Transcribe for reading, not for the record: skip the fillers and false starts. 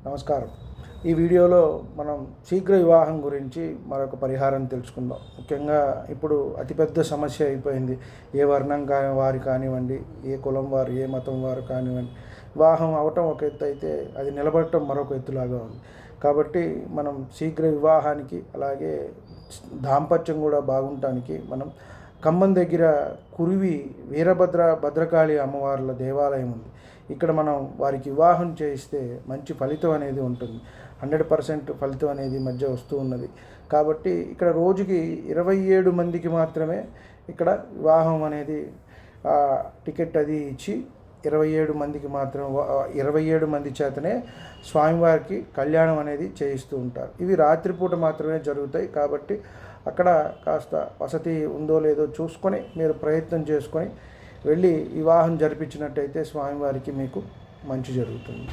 నమస్కారం. ఈ వీడియోలో మనం శీఘ్ర వివాహం గురించి మరొక పరిహారం తెలుసుకుందాం. ముఖ్యంగా ఇప్పుడు అతిపెద్ద సమస్య అయిపోయింది. ఏ వర్ణం వారు కానివ్వండి, ఏ కులం వారు, ఏ మతం వారు కానివ్వండి, వివాహం అవటం ఒక ఎత్తు అయితే అది నిలబడటం మరొక ఎత్తులాగా ఉంది. కాబట్టి మనం శీఘ్ర వివాహానికి, అలాగే దాంపత్యం కూడా బాగుండటానికి మనం ఖమ్మం దగ్గర కురివి భద్రకాళి అమ్మవార్ల దేవాలయం ఉంది. ఇక్కడ మనం వారికి వివాహం చేయిస్తే మంచి ఫలితం అనేది ఉంటుంది. 100% ఫలితం అనేది మధ్య వస్తూ ఉన్నది. కాబట్టి ఇక్కడ రోజుకి 27 మందికి మాత్రమే ఇక్కడ వివాహం అనేది టికెట్ అది ఇచ్చి 27 మందికి మాత్రం 27 మంది చేతనే స్వామివారికి కళ్యాణం అనేది చేయిస్తూ ఉంటారు. ఇవి రాత్రిపూట మాత్రమే జరుగుతాయి. కాబట్టి అక్కడ కాస్త వసతి ఉందో లేదో చూసుకొని మీరు ప్రయత్నం చేసుకొని వెళ్ళి వివాహం జరిపించినట్టయితే స్వామివారికి మీకు మంచి జరుగుతుంది.